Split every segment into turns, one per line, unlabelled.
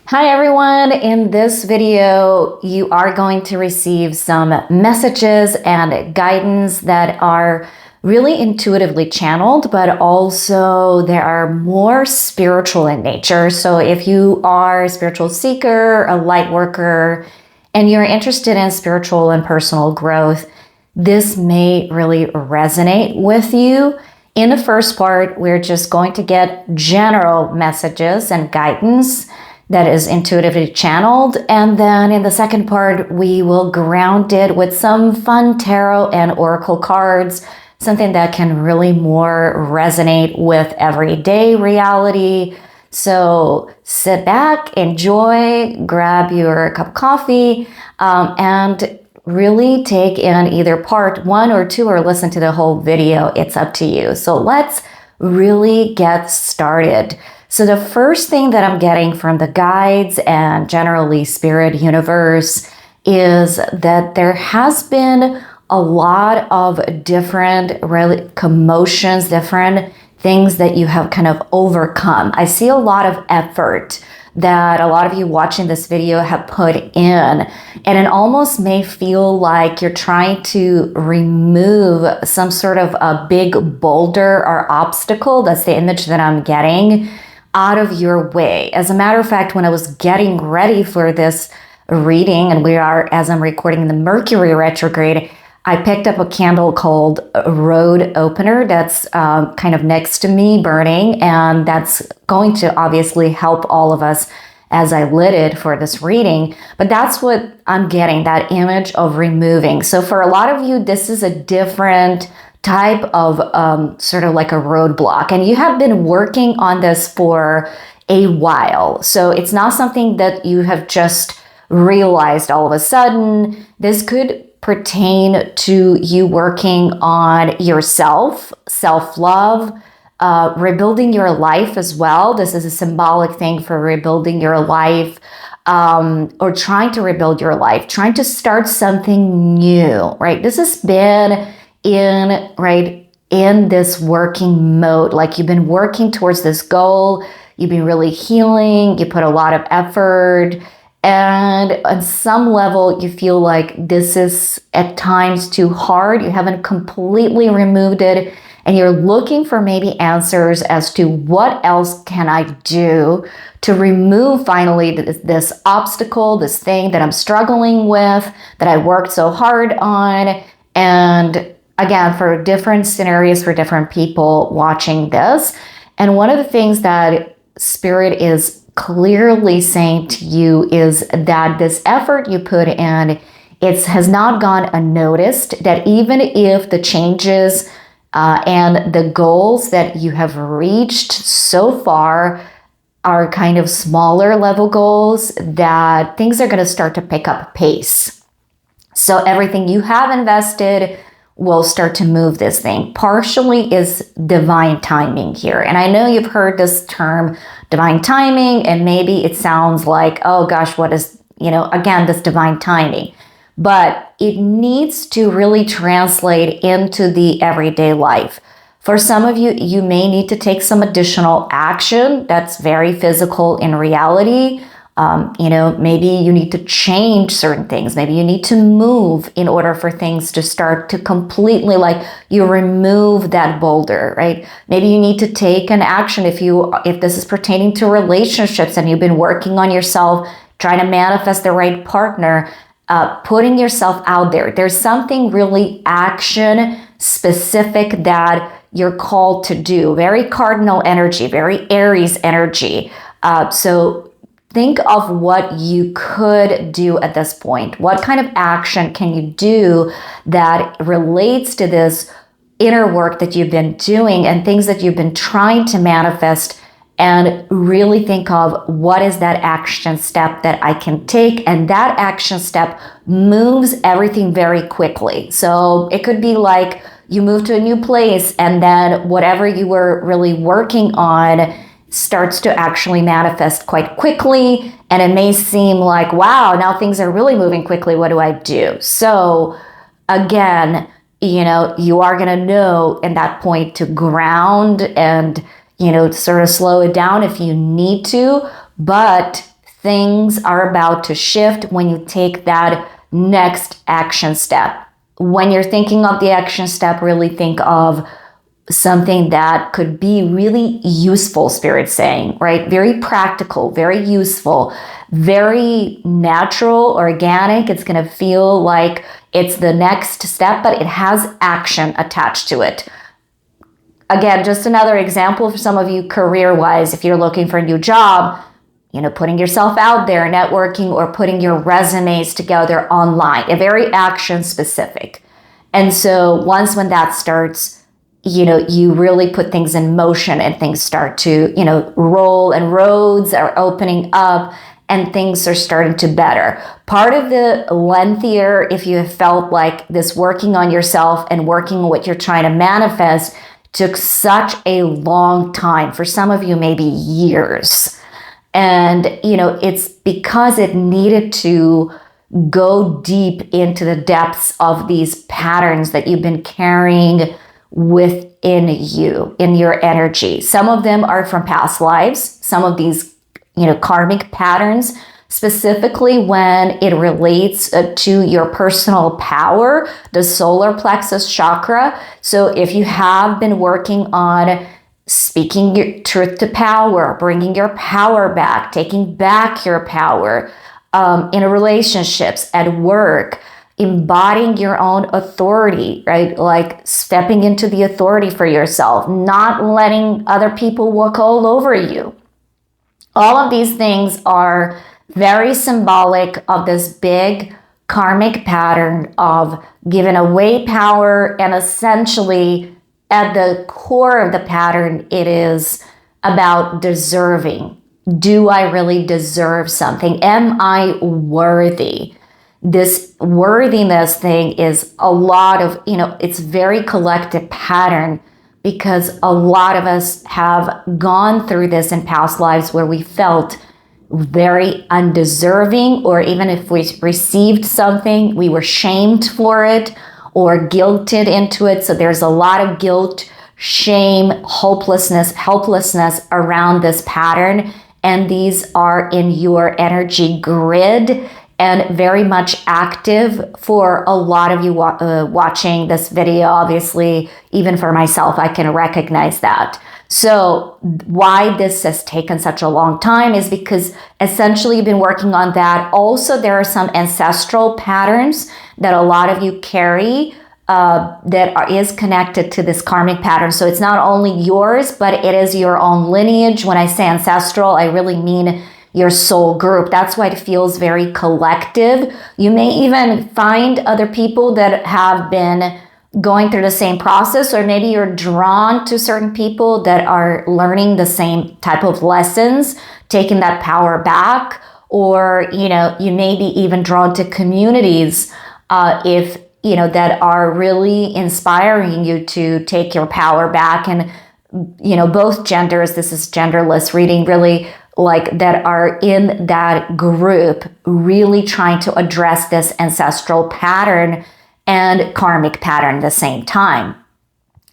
Hi everyone, in this video you are going to receive some messages and guidance that are really intuitively channeled, but also they are more spiritual in nature. So if you are a spiritual seeker, a light worker, and you're interested in spiritual and personal growth, this may really resonate with you. In the first part, we're just going to get general messages and guidance that is intuitively channeled. And then in the second part, we will ground it with some fun tarot and oracle cards, something that can really more resonate with everyday reality. So sit back, enjoy, grab your cup of coffee, and really take in either part 1 or 2 or listen to the whole video. It's up to you. So let's really get started. So the first thing that I'm getting from the guides and generally spirit universe is that there has been a lot of different commotions, different things that you have kind of overcome. I see a lot of effort that a lot of you watching this video have put in, and it almost may feel like you're trying to remove some sort of a big boulder or obstacle. That's the image that I'm getting, out of your way. As a matter of fact, when I was getting ready for this reading, and we are, as I'm recording, the Mercury retrograde, I picked up a candle called Road Opener that's kind of next to me burning, and that's going to obviously help all of us as I lit it for this reading. But that's what I'm getting, that image of removing. So for a lot of you, this is a different type of sort of like a roadblock, and you have been working on this for a while. So it's not something that you have just realized all of a sudden. This could pertain to you working on yourself, self-love, rebuilding your life as well. This is a symbolic thing for rebuilding your life, or trying to rebuild your life, trying to start something new, right? This has been in this working mode, like you've been working towards this goal, you've been really healing, you put a lot of effort, and on some level you feel like this is at times too hard. You haven't completely removed it, and you're looking for maybe answers as to what else can I do to remove finally this obstacle, this thing that I'm struggling with, that I worked so hard on. And again, for different scenarios, for different people watching this. And one of the things that Spirit is clearly saying to you is that this effort you put in, it has not gone unnoticed, that even if the changes and the goals that you have reached so far are kind of smaller level goals, that things are going to start to pick up pace. So everything you have invested will start to move this thing. Partially is divine timing here. And I know you've heard this term, divine timing, and maybe it sounds like, oh gosh, what is, again, this divine timing. But it needs to really translate into the everyday life. For some of you, you may need to take some additional action that's very physical in reality. Maybe you need to change certain things. Maybe you need to move in order for things to start to completely, like, you remove that boulder, right? Maybe you need to take an action if this is pertaining to relationships and you've been working on yourself, trying to manifest the right partner, putting yourself out there. There's something really action specific that you're called to do. Very cardinal energy, very Aries energy. So think of what you could do at this point. What kind of action can you do that relates to this inner work that you've been doing and things that you've been trying to manifest, and really think of what is that action step that I can take, and that action step moves everything very quickly. So it could be like you move to a new place, and then whatever you were really working on starts to actually manifest quite quickly, and it may seem like, wow, now things are really moving quickly. What do I do? So again, you are going to know in that point to ground and, sort of slow it down if you need to, but things are about to shift when you take that next action step. When you're thinking of the action step, really think of something that could be really useful, Spirit saying, right? Very practical, very useful, very natural, organic. It's going to feel like it's the next step, but it has action attached to it. Again, just another example for some of you career-wise, if you're looking for a new job, putting yourself out there, networking, or putting your resumes together online, a very action specific. And so when that starts, you really put things in motion and things start to, roll, and roads are opening up and things are starting to better. Part of the lengthier, if you have felt like this working on yourself and working on what you're trying to manifest took such a long time, for some of you, maybe years. And, it's because it needed to go deep into the depths of these patterns that you've been carrying within you, in your energy. Some of them are from past lives, some of these, karmic patterns, specifically when it relates to your personal power, the solar plexus chakra. So if you have been working on speaking your truth to power, bringing your power back, taking back your power in relationships, at work, embodying your own authority, right? Like stepping into the authority for yourself, not letting other people walk all over you. All of these things are very symbolic of this big karmic pattern of giving away power, and essentially at the core of the pattern, it is about deserving. Do I really deserve something? Am I worthy? This worthiness thing is a lot of, it's very collective pattern, because a lot of us have gone through this in past lives where we felt very undeserving, or even if we received something, we were shamed for it or guilted into it. So there's a lot of guilt, shame, hopelessness, helplessness around this pattern. And these are in your energy grid and very much active for a lot of you watching this video. Obviously, even for myself, I can recognize that. So why this has taken such a long time is because essentially you've been working on that. Also, there are some ancestral patterns that a lot of you carry is connected to this karmic pattern. So it's not only yours, but it is your own lineage. When I say ancestral, I really mean your soul group. That's why it feels very collective. You may even find other people that have been going through the same process, or maybe you're drawn to certain people that are learning the same type of lessons, taking that power back, or, you may be even drawn to communities that are really inspiring you to take your power back. And, both genders, this is genderless reading, really like that are in that group, really trying to address this ancestral pattern and karmic pattern at the same time.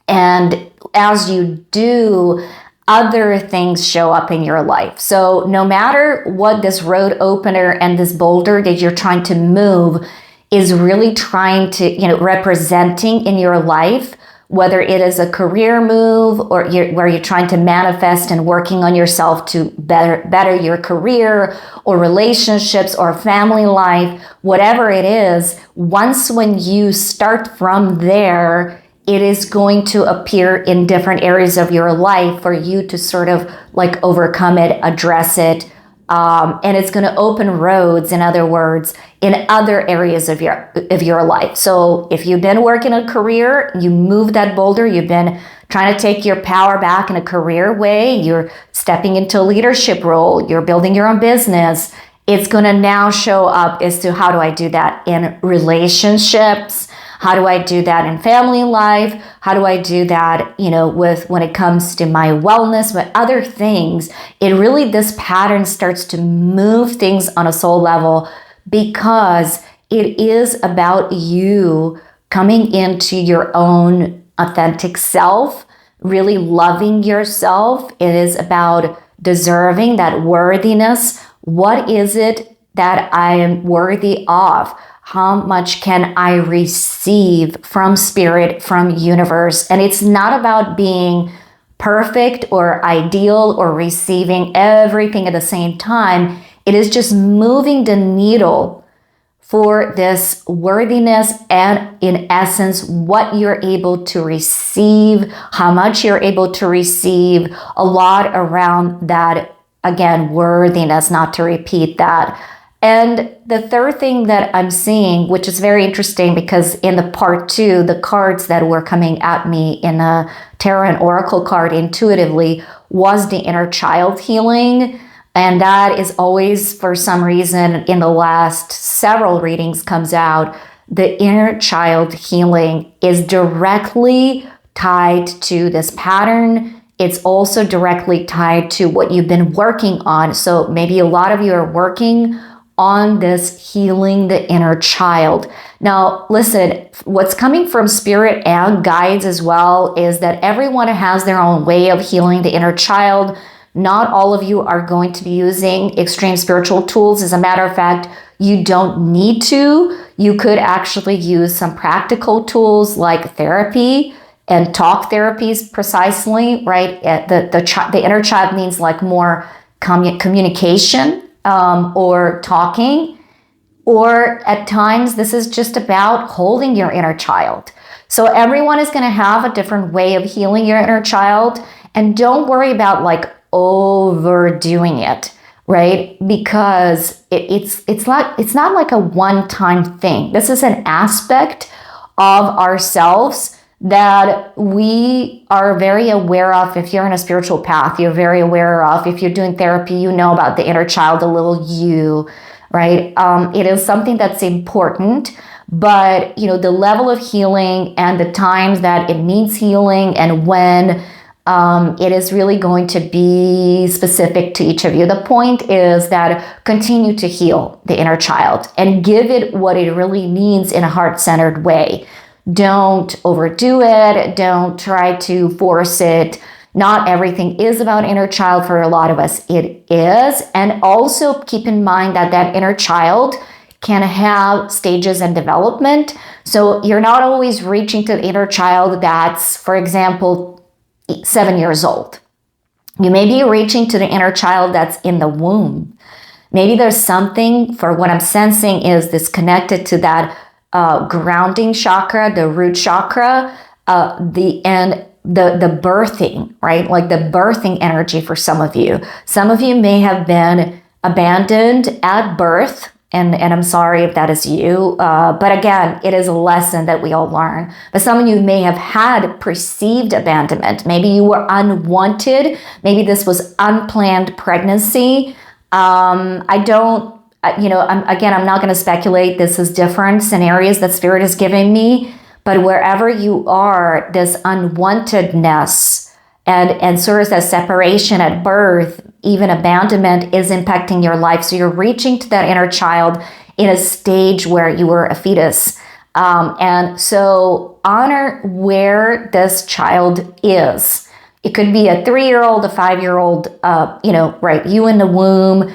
And as you do, other things show up in your life. So no matter what this road opener and this boulder that you're trying to move is really trying to, representing in your life, whether it is a career move or where you're trying to manifest and working on yourself to better your career or relationships or family life, whatever it is, when you start from there, it is going to appear in different areas of your life for you to sort of like overcome it, address it, and it's going to open roads, in other words, in other areas of your life. So if you've been working a career, you move that boulder, you've been trying to take your power back in a career way, you're stepping into a leadership role, you're building your own business, it's going to now show up as to how do I do that in relationships? How do I do that in family life? How do I do that, when it comes to my wellness, but other things? This pattern starts to move things on a soul level, because it is about you coming into your own authentic self, really loving yourself. It is about deserving that worthiness, What is it that I am worthy of? How much can I receive from spirit, from universe? And it's not about being perfect or ideal or receiving everything at the same time. It is just moving the needle for this worthiness and, in essence, what you're able to receive, how much you're able to receive, a lot around that, again, worthiness, not to repeat that. And the third thing that I'm seeing, which is very interesting because in the part 2, the cards that were coming at me in a tarot and oracle card intuitively was the inner child healing. And that is always, for some reason, in the last several readings comes out, the inner child healing is directly tied to this pattern. It's also directly tied to what you've been working on. So maybe a lot of you are working on this healing the inner child. Now, listen, what's coming from spirit and guides as well is that everyone has their own way of healing the inner child. Not all of you are going to be using extreme spiritual tools. As a matter of fact, you don't need to. You could actually use some practical tools like therapy and talk therapies precisely, right? The inner child means like more communication or talking. Or at times, this is just about holding your inner child. So everyone is going to have a different way of healing your inner child. And don't worry about like overdoing it, right? Because it's not like a one-time thing. This is an aspect of ourselves that we are very aware of. If you're in a spiritual path, you're very aware of. If you're doing therapy, you know about the inner child, the little you, right? It is something that's important, but the level of healing and the times that it needs healing and when it is really going to be specific to each of you. The point is that continue to heal the inner child and give it what it really needs in a heart-centered way. Don't overdo it. Don't try to force it. Not everything is about inner child. For a lot of us, it is. And also keep in mind that that inner child can have stages and development. So you're not always reaching to the inner child that's, for example, 7 years old. You may be reaching to the inner child that's in the womb. Maybe there's something, for what I'm sensing is this connected to that grounding chakra, the root chakra, the birthing, right? Like the birthing energy for some of you. Some of you may have been abandoned at birth, and I'm sorry if that is you. But again, it is a lesson that we all learn. But some of you may have had perceived abandonment. Maybe you were unwanted. Maybe this was unplanned pregnancy. I'm not going to speculate. This is different scenarios that Spirit is giving me. But wherever you are, this unwantedness and sort of that separation at birth, even abandonment is impacting your life. So you're reaching to that inner child in a stage where you were a fetus. And so honor where this child is. It could be a 3-year-old, a 5-year-old, right? You in the womb.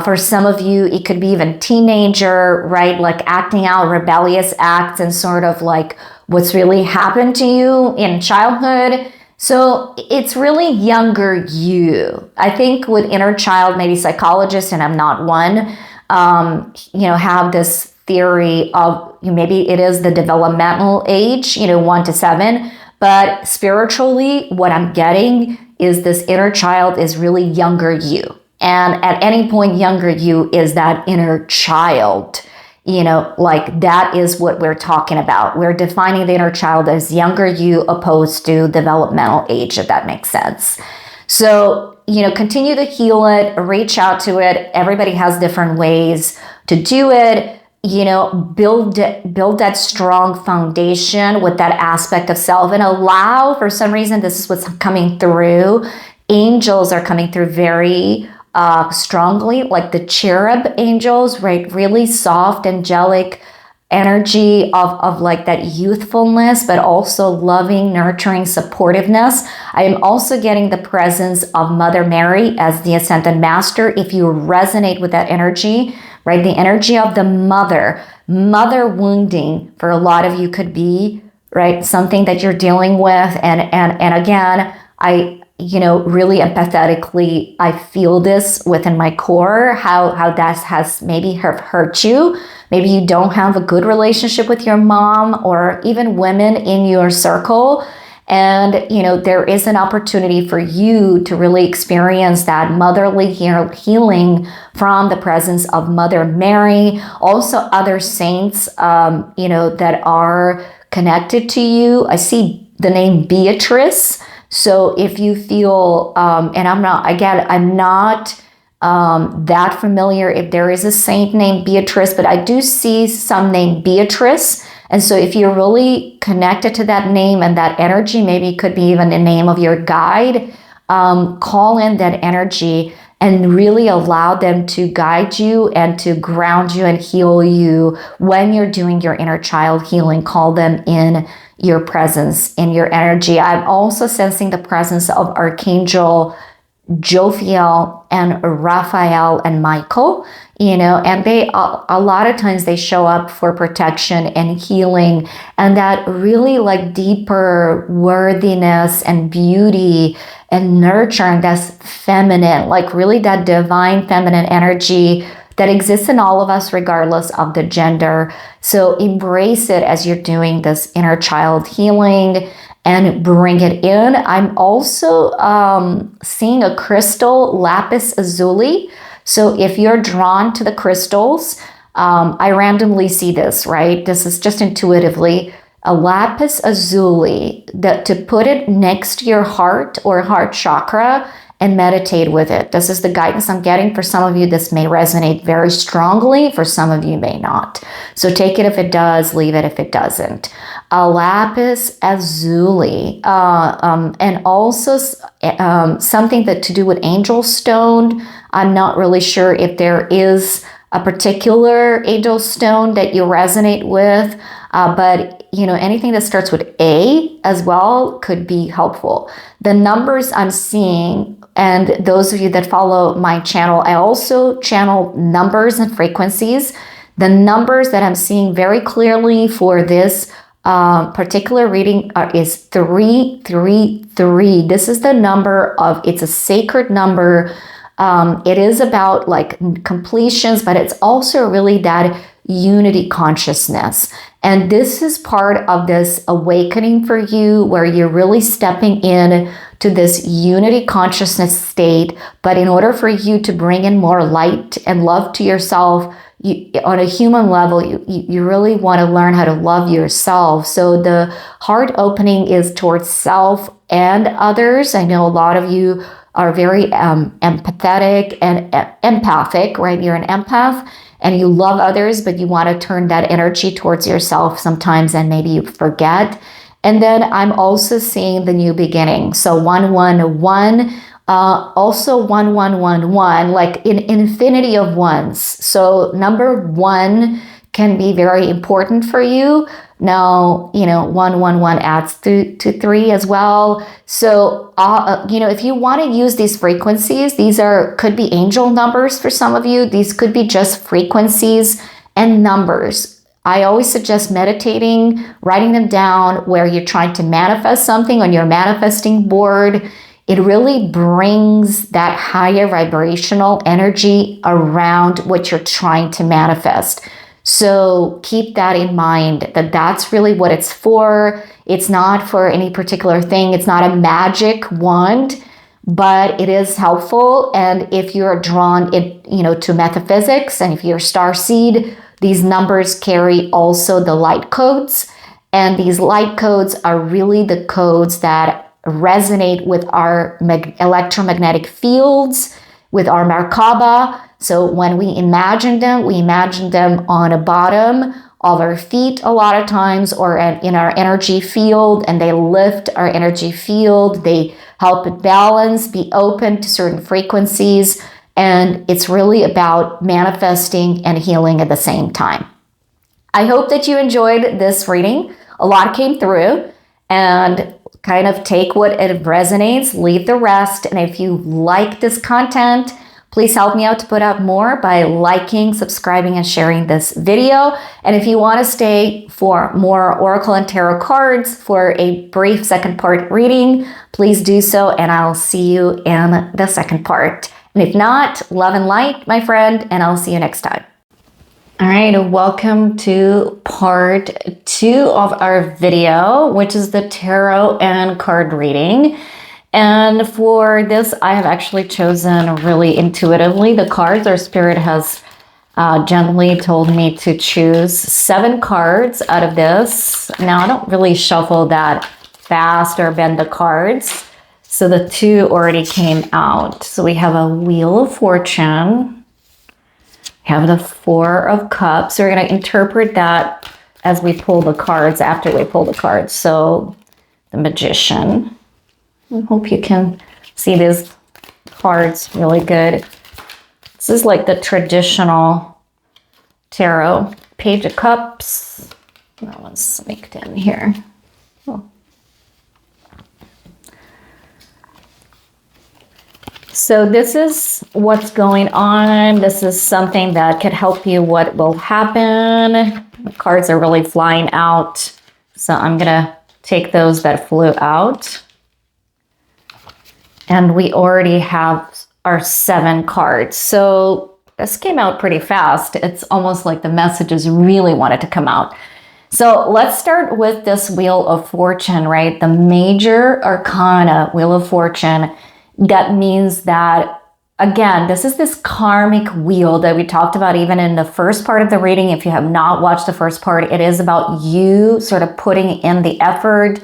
For some of you, it could be even teenager, right? Like acting out rebellious acts and sort of like what's really happened to you in childhood. So it's really younger you. I think with inner child, maybe psychologists, and I'm not one, have this theory of maybe it is the developmental age, 1 to 7. But spiritually, what I'm getting is this inner child is really younger you. And at any point, younger you is that inner child. Like that is what we're talking about. We're defining the inner child as younger you opposed to developmental age, if that makes sense. So, continue to heal it, reach out to it. Everybody has different ways to do it. Build that strong foundation with that aspect of self and allow, for some reason, this is what's coming through. Angels are coming through very strongly, like the cherub angels, right? Really soft, angelic energy of like that youthfulness, but also loving, nurturing, supportiveness. I am also getting the presence of Mother Mary as the Ascended Master. If you resonate with that energy, right? The energy of the mother wounding for a lot of you could be, right? Something that you're dealing with. And again, really empathetically, I feel this within my core, how that has maybe hurt you. Maybe you don't have a good relationship with your mom or even women in your circle. And, there is an opportunity for you to really experience that motherly healing from the presence of Mother Mary, also other saints, that are connected to you. I see the name Beatrice. So if you feel, and I'm not that familiar if there is a saint named Beatrice, but I do see some named Beatrice. And so if you're really connected to that name and that energy, maybe it could be even the name of your guide, call in that energy and really allow them to guide you and to ground you and heal you when you're doing your inner child healing. Call them in your presence, in your energy. I'm also sensing the presence of Archangel Jophiel and Raphael and Michael, and they, a lot of times they show up for protection and healing and that really like deeper worthiness and beauty and nurture, and that's feminine, like really that divine feminine energy that exists in all of us regardless of the gender. So embrace it as you're doing this inner child healing and bring it in. I'm also seeing a crystal, lapis lazuli. So if you're drawn to the crystals, I randomly see this, right? This is just intuitively. A lapis lazuli, that to put it next to your heart or heart chakra and meditate with it. This is the guidance I'm getting. For some of you, this may resonate very strongly. For some of you, may not. So take it if it does, leave it if it doesn't. A lapis lazuli, and also something that to do with angel stone. I'm not really sure if there is a particular angel stone that you resonate with, but anything that starts with A as well could be helpful. The numbers I'm seeing, and those of you that follow my channel, I also channel numbers and frequencies. The numbers that I'm seeing very clearly for this particular reading is 333. This is the number it's a sacred number. It is about like completions, but it's also really that unity consciousness. And this is part of this awakening for you where you're really stepping in to this unity consciousness state. But in order for you to bring in more light and love to yourself, on a human level, you really want to learn how to love yourself. So the heart opening is towards self and others. I know a lot of you are very empathetic and empathic, right? You're an empath and you love others, but you want to turn that energy towards yourself sometimes, and maybe you forget. And then I'm also seeing the new beginning. So 111, also 1111, like in infinity of ones. So number one can be very important for you. Now, 111 adds to 3 as well. So, if you want to use these frequencies, these could be angel numbers for some of you. These could be just frequencies and numbers. I always suggest meditating, writing them down where you're trying to manifest something on your manifesting board. It really brings that higher vibrational energy around what you're trying to manifest. So keep that in mind, that that's really what it's for. It's not for any particular thing. It's not a magic wand, but it is helpful. And if you're drawn to metaphysics, and if you're starseed, these numbers carry also the light codes. And these light codes are really the codes that resonate with our electromagnetic fields, with our Merkaba. So when we imagine them on the bottom of our feet a lot of times, or in our energy field, and they lift our energy field. They help it balance, be open to certain frequencies. And it's really about manifesting and healing at the same time. I hope that you enjoyed this reading. A lot came through, and kind of take what it resonates, leave the rest. And if you like this content, please help me out to put out more by liking, subscribing, and sharing this video. And if you want to stay for more Oracle and Tarot cards for a brief second part reading, please do so, and I'll see you in the second part. And if not, love and light, my friend, and I'll see you next time. All right, welcome to part 2 of our video, which is the tarot and card reading. And for this, I have actually chosen really intuitively the cards. Our spirit has gently told me to choose 7 cards out of this. Now, I don't really shuffle that fast or bend the cards. So the 2 already came out. So we have a Wheel of Fortune. We have the 4 of Cups. We're going to interpret that as we pull the cards, after we pull the cards. So the Magician. I hope you can see these cards really good. This is like the traditional tarot. Page of Cups. That one's sneaked in here. Oh. So this is what's going on. This is something that could help you what will happen. The cards are really flying out. So I'm going to take those that flew out. And we already have our 7 cards. So this came out pretty fast. It's almost like the messages really wanted to come out. So let's start with this Wheel of Fortune, right? The major arcana, Wheel of Fortune. That means that, again, this is this karmic wheel that we talked about even in the first part of the reading. If you have not watched the first part, it is about you sort of putting in the effort.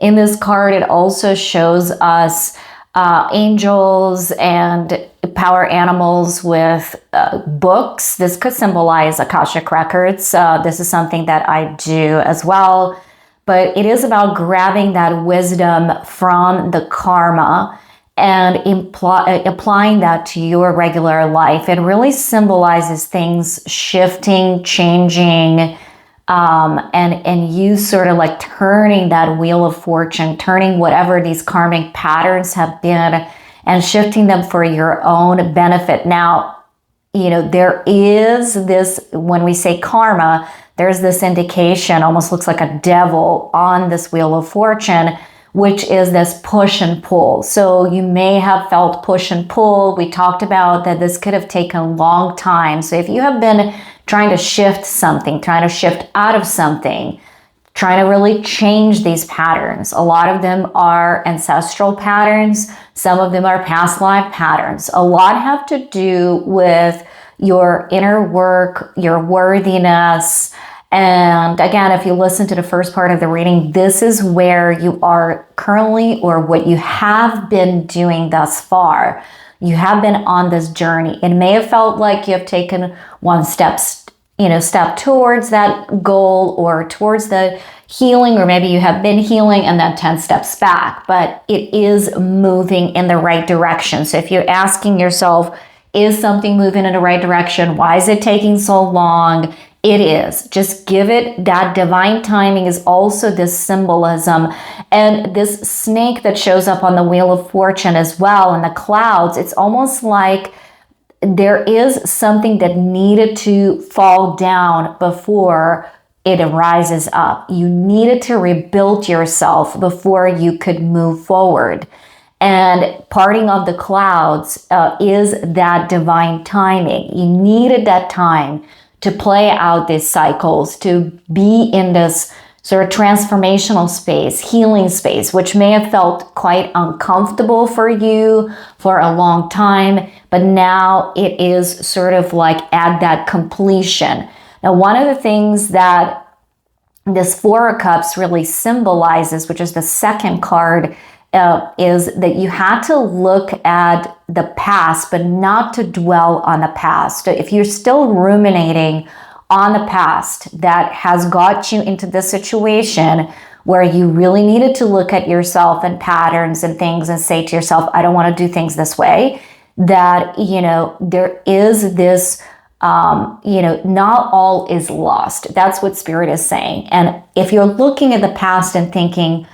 In this card, it also shows us angels and power animals with books. This could symbolize Akashic records. This is something that I do as well. But it is about grabbing that wisdom from the karma and applying that to your regular life. It really symbolizes things shifting, changing, and you sort of like turning that Wheel of Fortune, turning whatever these karmic patterns have been and shifting them for your own benefit. Now, you know, there is this, when we say karma, there's this indication, almost looks like a devil on this Wheel of Fortune, which is this push and pull. So you may have felt push and pull. We talked about that this could have taken a long time. So if you have been trying to shift something, trying to shift out of something, trying to really change these patterns, a lot of them are ancestral patterns. Some of them are past life patterns. A lot have to do with your inner work, your worthiness. And again, if you listen to the first part of the reading, this is where you are currently, or what you have been doing thus far. You have been on this journey. It may have felt like you have taken one step towards that goal or towards the healing, or maybe you have been healing and then 10 steps back, but it is moving in the right direction. So if you're asking yourself, is something moving in the right direction? Why is it taking so long? It is. Just give it that divine timing. Is also this symbolism. And this snake that shows up on the Wheel of Fortune as well in the clouds, it's almost like there is something that needed to fall down before it rises up. You needed to rebuild yourself before you could move forward. And parting of the clouds is that divine timing. You needed that time to play out these cycles, to be in this sort of transformational space, healing space, which may have felt quite uncomfortable for you for a long time, but now it is sort of like at that completion. Now, one of the things that this 4 of Cups really symbolizes, which is the second card, is that you had to look at the past, but not to dwell on the past. So if you're still ruminating on the past that has got you into this situation where you really needed to look at yourself and patterns and things and say to yourself, I don't want to do things this way, that, you know, there is this not all is lost. That's what Spirit is saying. And if you're looking at the past and thinking,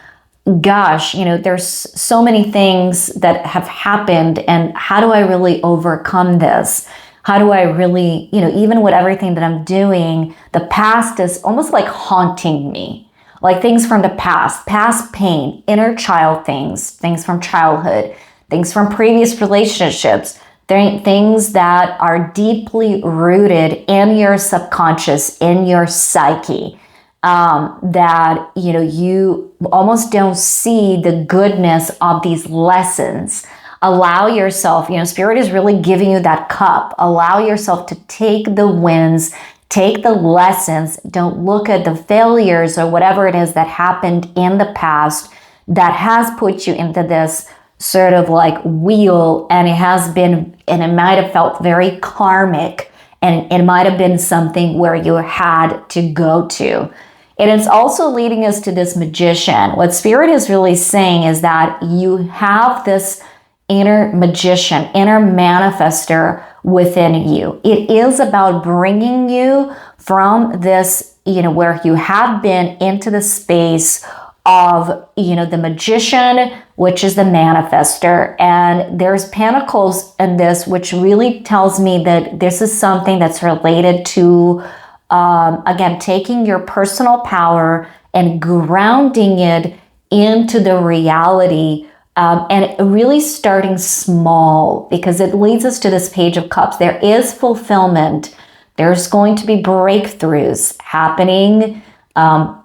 gosh, there's so many things that have happened, and how do I really overcome this? How do I really, even with everything that I'm doing, the past is almost like haunting me. Like things from the past pain, inner child things from childhood, things from previous relationships, things that are deeply rooted in your subconscious, in your psyche. That you almost don't see the goodness of these lessons. Allow yourself, Spirit is really giving you that cup. Allow yourself to take the wins, take the lessons. Don't look at the failures or whatever it is that happened in the past that has put you into this sort of like wheel, and it might have felt very karmic, and it might have been something where you had to go to. And it's also leading us to this magician. What Spirit is really saying is that you have this inner magician, inner manifester within you. It is about bringing you from this, where you have been, into the space of, the magician, which is the manifester. And there's pentacles in this, which really tells me that this is something that's related to again, taking your personal power and grounding it into the reality, and really starting small, because it leads us to this Page of Cups. There is fulfillment. There's going to be breakthroughs happening,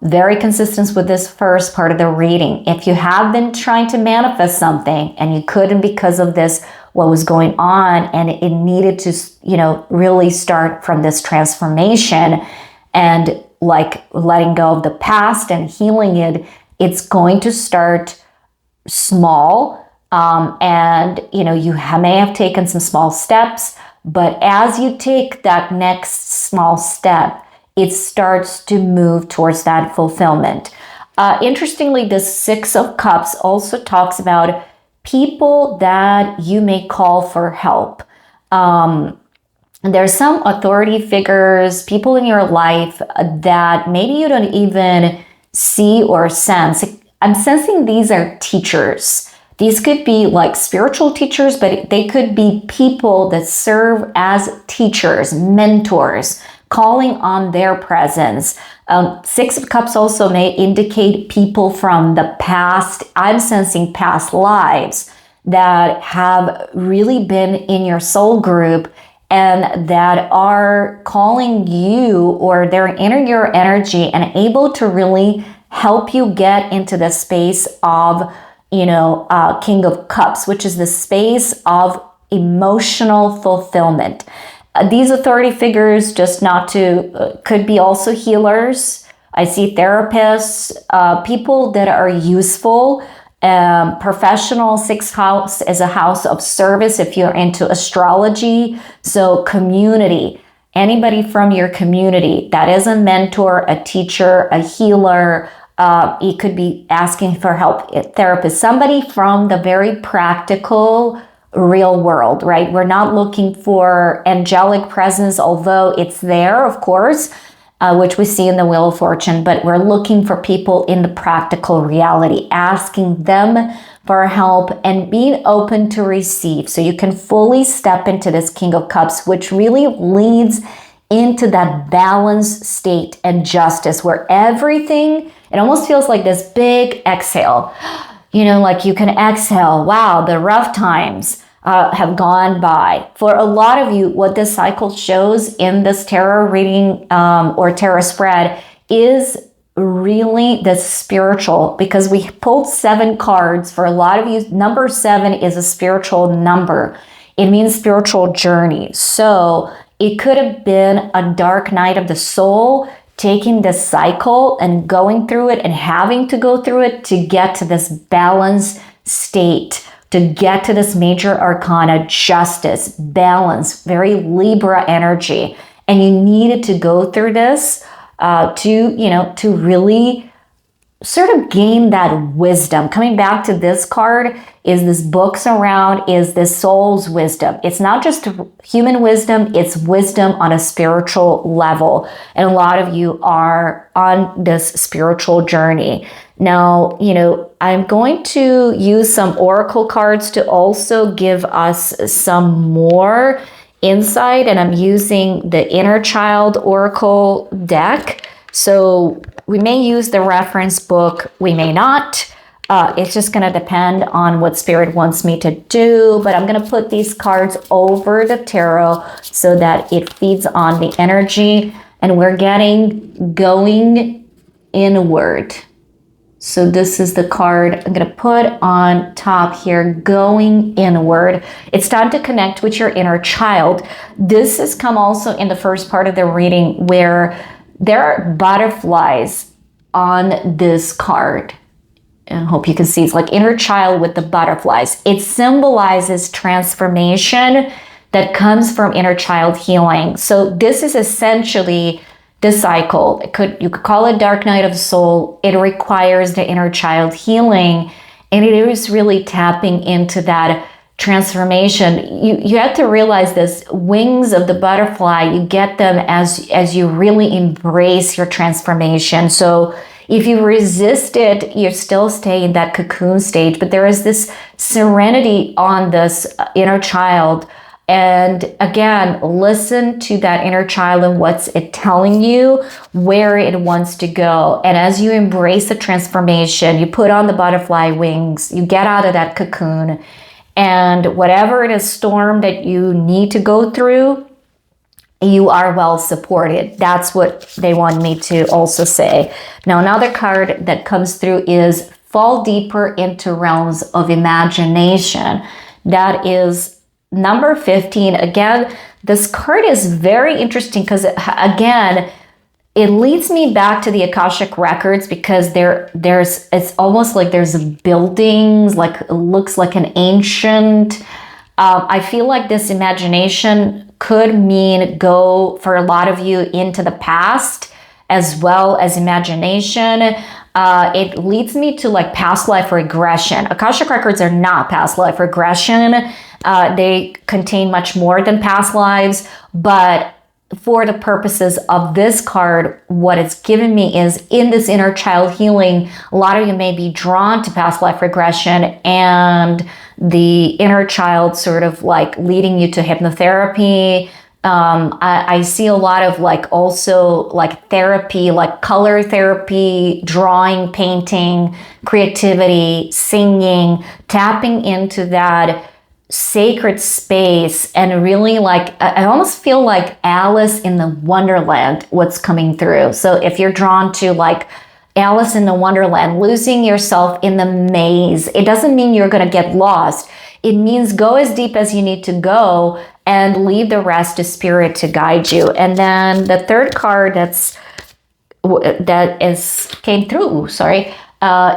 very consistent with this first part of the reading. If you have been trying to manifest something and you couldn't because of this, what was going on, and it needed to, really start from this transformation and like letting go of the past and healing it, it's going to start small. And, you may have taken some small steps, but as you take that next small step, it starts to move towards that fulfillment. Interestingly, the Six of Cups also talks about people that you may call for help. There's some authority figures, people in your life that maybe you don't even see or sense. I'm sensing these are teachers. These could be like spiritual teachers, but they could be people that serve as teachers, mentors, calling on their presence. Six of Cups also may indicate people from the past. I'm sensing past lives that have really been in your soul group and that are calling you, or they're in your energy and able to really help you get into the space of, King of Cups, which is the space of emotional fulfillment. These authority figures, just not to, could be also healers. I see therapists, people that are useful, professional. Sixth house is a house of service if you're into astrology. So community, anybody from your community that is a mentor, a teacher, a healer. It could be asking for help, a therapist, somebody from the very practical real world, right? We're not looking for angelic presence, although it's there, of course, which we see in the Wheel of Fortune, but we're looking for people in the practical reality, asking them for help and being open to receive. So you can fully step into this King of Cups, which really leads into that balanced state and justice where everything, it almost feels like this big exhale. Like you can exhale, wow, the rough times have gone by. For a lot of you, what this cycle shows in this tarot reading or tarot spread is really the spiritual, because we pulled 7 cards. For a lot of you, number 7 is a spiritual number. It means spiritual journey. So it could have been a dark night of the soul, taking this cycle and going through it and having to go through it to get to this balanced state, to get to this major arcana, justice, balance, very Libra energy. And you needed to go through this to really sort of gain that wisdom. Coming back to this card, is this books around, is this soul's wisdom. It's not just human wisdom, it's wisdom on a spiritual level. And a lot of you are on this spiritual journey. Now, I'm going to use some oracle cards to also give us some more insight, and I'm using the Inner Child Oracle deck. So we may use the reference book, we may not. It's just going to depend on what Spirit wants me to do, but I'm going to put these cards over the tarot so that it feeds on the energy, and we're getting going inward. So this is the card I'm going to put on top here, going inward. It's time to connect with your inner child. This has come also in the first part of the reading where there are butterflies on this card. I hope you can see it's like inner child with the butterflies. It symbolizes transformation that comes from inner child healing. So this is essentially the cycle. You could call it dark night of the soul. It requires the inner child healing, and it is really tapping into that transformation. You have to realize this, wings of the butterfly, you get them as you really embrace your transformation. So if you resist it, you still stay in that cocoon stage, but there is this serenity on this inner child. And again, listen to that inner child and what's it telling you, where it wants to go. And as you embrace the transformation, you put on the butterfly wings, you get out of that cocoon, and whatever it is, storm that you need to go through, you are well supported. That's what they want me to also say. Now, another card that comes through is fall deeper into realms of imagination. That is number 15. Again, this card is very interesting because, again, it leads me back to the Akashic records, because it's almost like there's buildings, like it looks like an ancient. I feel like this imagination could mean go for a lot of you into the past as well as imagination. It leads me to like past life regression. Akashic records are not past life regression. They contain much more than past lives, but for the purposes of this card, what it's given me is in this inner child healing, a lot of you may be drawn to past life regression and the inner child sort of like leading you to hypnotherapy. I see a lot of like also like therapy, like color therapy, drawing, painting, creativity, singing, tapping into that sacred space, and really like I almost feel like Alice in the Wonderland, what's coming through. So if you're drawn to like Alice in the Wonderland, losing yourself in the maze, it doesn't mean you're going to get lost. It means go as deep as you need to go and leave the rest to spirit to guide you. And then the third card came through,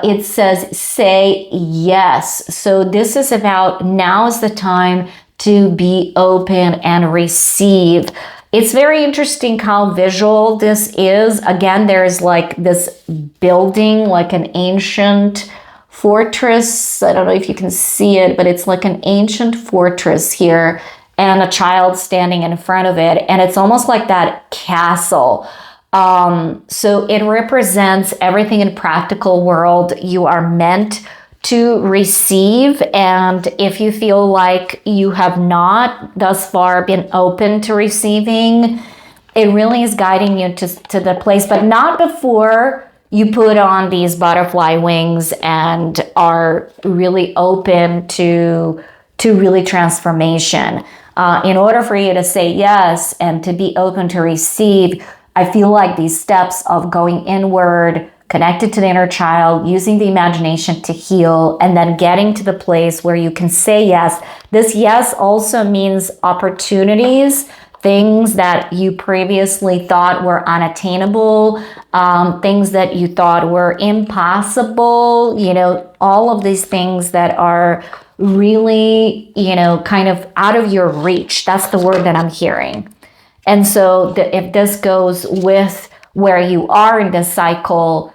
it says say yes. So this is about now is the time to be open and receive. It's very interesting how visual this is. Again, there's like this building, like an ancient fortress. I don't know if you can see it, but it's like an ancient fortress here, and a child standing in front of it. And it's almost like that castle. So it represents everything in practical world you are meant to receive. And if you feel like you have not thus far been open to receiving, it really is guiding you to the place, but not before you put on these butterfly wings and are really open to really transformation. In order for you to say yes and to be open to receive, I feel like these steps of going inward, connected to the inner child, using the imagination to heal, and then getting to the place where you can say yes. This yes also means opportunities, things that you previously thought were unattainable, things that you thought were impossible, all of these things that are really, kind of out of your reach. That's the word that I'm hearing. And so if this goes with where you are in this cycle,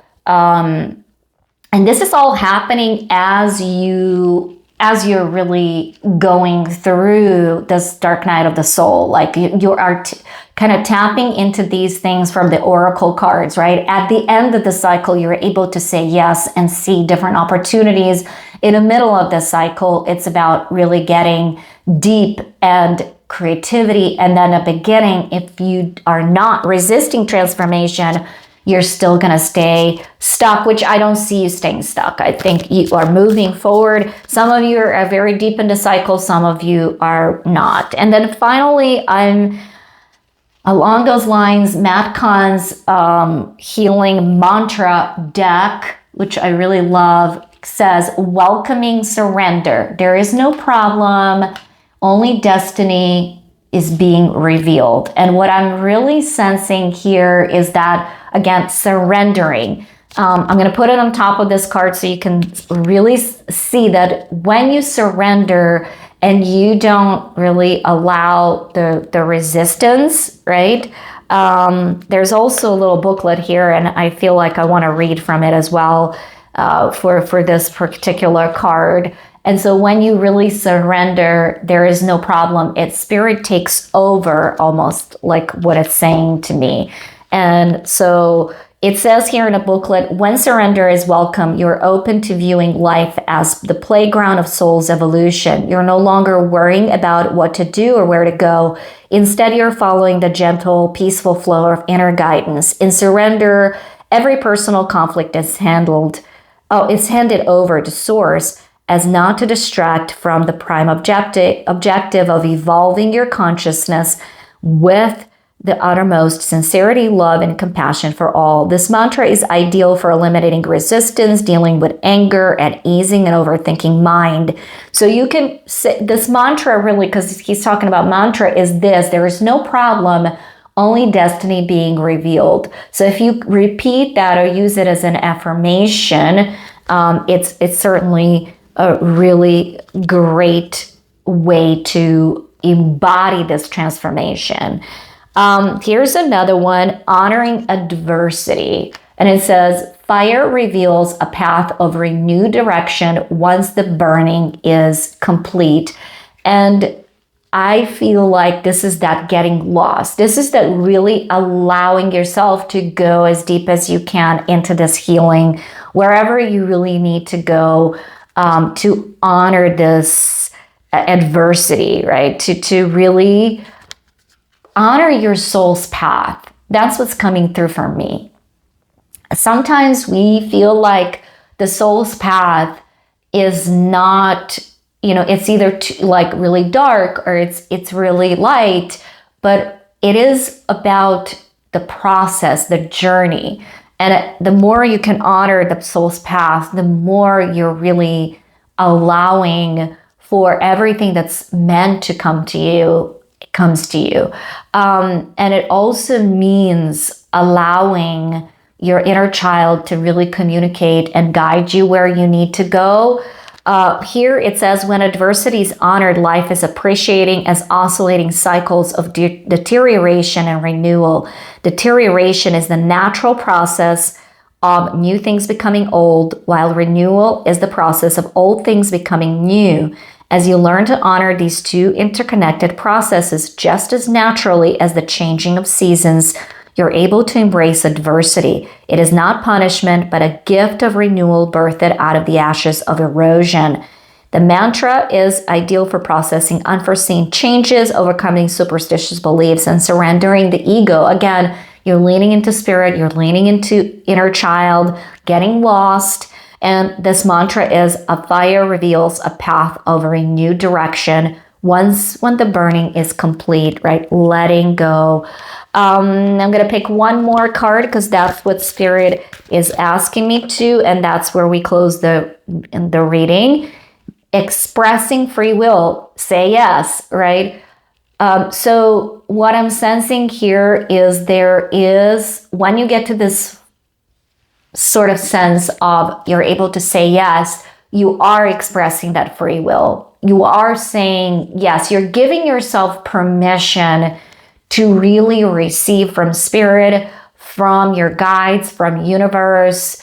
And this is all happening as you're really going through this dark night of the soul. Like you are kind of tapping into these things from the oracle cards, right? At the end of the cycle, you're able to say yes and see different opportunities. In the middle of the cycle, it's about really getting deep and creativity. And then a beginning, if you are not resisting transformation, you're still going to stay stuck, which I don't see you staying stuck. I think you are moving forward. Some of you are very deep into cycles, some of you are not. And then finally, I'm along those lines, Matt Kahn's healing mantra deck, which I really love, says, welcoming surrender. There is no problem, only destiny is being revealed. And what I'm really sensing here is that, again, surrendering. I'm going to put it on top of this card so you can really see that when you surrender and you don't really allow the resistance, right? There's also a little booklet here, and I feel like I want to read from it as well for this particular card. And so when you really surrender, there is no problem. Spirit takes over, almost like what it's saying to me. And so it says here in a booklet, when surrender is welcome, you're open to viewing life as the playground of soul's evolution. You're no longer worrying about what to do or where to go. Instead, you're following the gentle, peaceful flow of inner guidance. In surrender, every personal conflict is handed over to source, as not to distract from the prime objective of evolving your consciousness with the uttermost sincerity, love, and compassion for all. This mantra is ideal for eliminating resistance, dealing with anger, and easing an overthinking mind. So you can say this mantra really, because he's talking about mantra, is this: there is no problem, only destiny being revealed. So if you repeat that or use it as an affirmation, it's certainly a really great way to embody this transformation. Here's another one, honoring adversity. And it says, fire reveals a path of renewed direction once the burning is complete. And I feel like this is that getting lost. This is that really allowing yourself to go as deep as you can into this healing, wherever you really need to go, to honor this adversity, right? To really honor your soul's path. That's what's coming through for me. Sometimes we feel like the soul's path is not, it's either like really dark or it's really light, but it is about the process, the journey. And the more you can honor the soul's path, the more you're really allowing for everything that's meant to come to you, it comes to you. And it also means allowing your inner child to really communicate and guide you where you need to go. Here it says, when adversity is honored, life is appreciating as oscillating cycles of deterioration and renewal. Deterioration is the natural process of new things becoming old, while renewal is the process of old things becoming new. As you learn to honor these two interconnected processes just as naturally as the changing of seasons, you're able to embrace adversity. It is not punishment, but a gift of renewal birthed out of the ashes of erosion. The mantra is ideal for processing unforeseen changes, overcoming superstitious beliefs, and surrendering the ego. Again, you're leaning into spirit, you're leaning into inner child, getting lost. And this mantra is, a fire reveals a path of a renewed direction when the burning is complete, right? Letting go. I'm going to pick one more card because that's what Spirit is asking me to, and that's where we close the reading. Expressing free will. Say yes, right? So what I'm sensing here is when you get to this sort of sense of you're able to say yes, you are expressing that free will. You are saying yes. You're giving yourself permission to really receive from spirit, from your guides, from universe,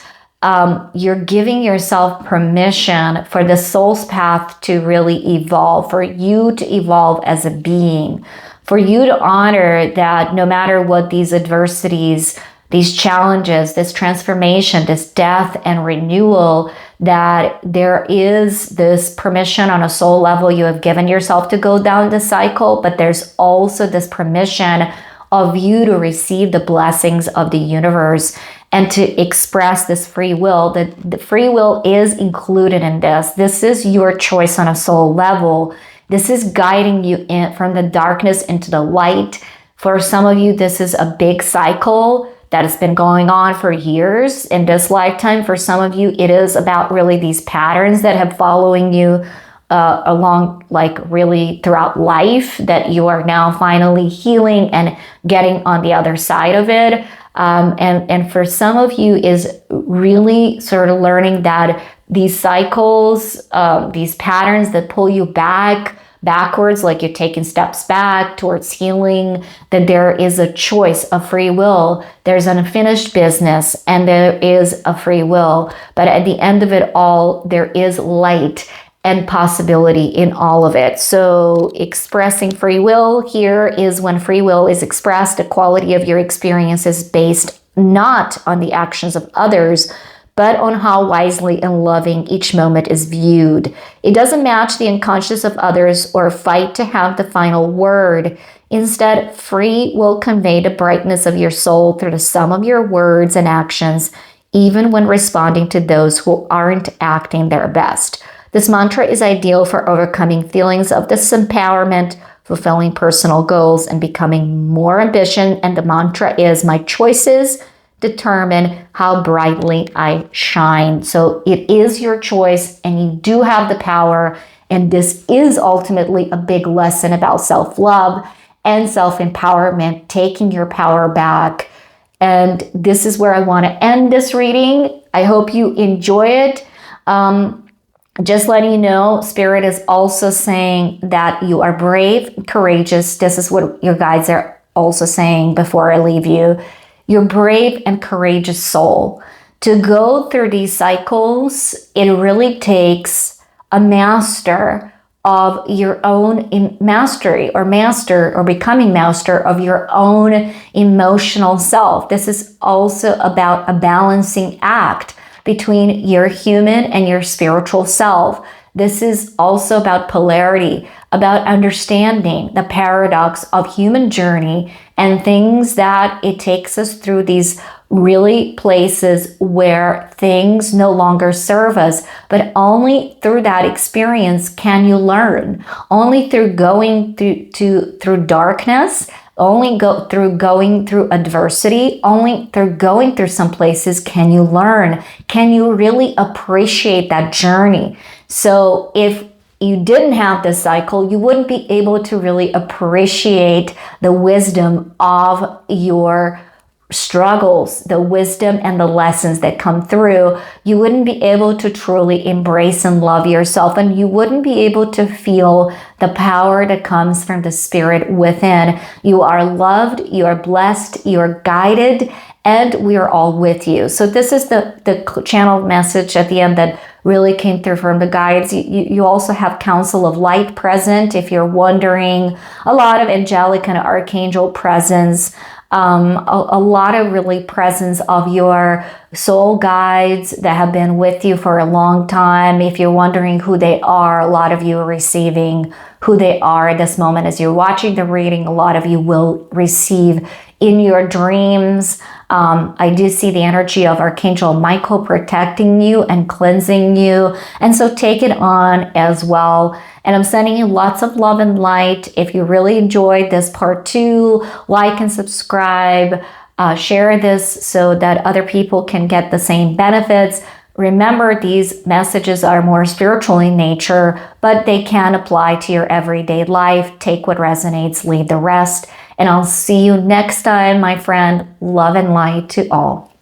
you're giving yourself permission for the soul's path to really evolve, for you to evolve as a being, for you to honor that no matter what these adversities, these challenges, this transformation, this death and renewal, that there is this permission on a soul level you have given yourself to go down the cycle, but there's also this permission of you to receive the blessings of the universe and to express this free will. That the free will is included in this. This is your choice on a soul level. This is guiding you in from the darkness into the light. For some of you, this is a big cycle that has been going on for years in this lifetime. For some of you, it is about really these patterns that have following you along, like really throughout life, that you are now finally healing and getting on the other side of it. And for some of you is really sort of learning that these cycles, these patterns that pull you backwards, like you're taking steps back towards healing, that there is a choice of free will. There's an unfinished business and there is a free will. But at the end of it all, there is light and possibility in all of it. So expressing free will here is when free will is expressed, the quality of your experience is based not on the actions of others, but on how wisely and loving each moment is viewed. It doesn't match the unconscious of others or fight to have the final word. Instead, free will convey the brightness of your soul through the sum of your words and actions, even when responding to those who aren't acting their best. This mantra is ideal for overcoming feelings of disempowerment, fulfilling personal goals, and becoming more ambitious. And the mantra is, my choices determine how brightly I shine. So it is your choice and you do have the power. And this is ultimately a big lesson about self-love and self-empowerment, taking your power back. And this is where I want to end this reading. I hope you enjoy it. Just letting you know, Spirit is also saying that you are brave, courageous. This is what your guides are also saying before I leave you. You're brave and courageous soul. To go through these cycles, it really takes a master of your own mastery, or becoming master of your own emotional self. This is also about a balancing act between your human and your spiritual self. This is also about polarity, about understanding the paradox of human journey and things that it takes us through these really places where things no longer serve us. But only through that experience can you learn. Only through going through darkness, only going through adversity, only through going through some places can you learn. Can you really appreciate that journey? So if you didn't have this cycle, you wouldn't be able to really appreciate the wisdom of your struggles, the wisdom and the lessons that come through. You wouldn't be able to truly embrace and love yourself, and you wouldn't be able to feel the power that comes from the spirit within. You are loved, you are blessed, you are guided, and we are all with you. So this is the channel message at the end that really came through from the guides. You also have Council of Light present if you're wondering. A lot of angelic and archangel presence. A lot of really presence of your soul guides that have been with you for a long time. If you're wondering who they are, a lot of you are receiving who they are at this moment. As you're watching the reading, a lot of you will receive in your dreams. I do see the energy of Archangel Michael protecting you and cleansing you. And so take it on as well. And I'm sending you lots of love and light. If you really enjoyed this part 2, like and subscribe. Share this so that other people can get the same benefits. Remember, these messages are more spiritual in nature, but they can apply to your everyday life. Take what resonates, leave the rest. And I'll see you next time, my friend. Love and light to all.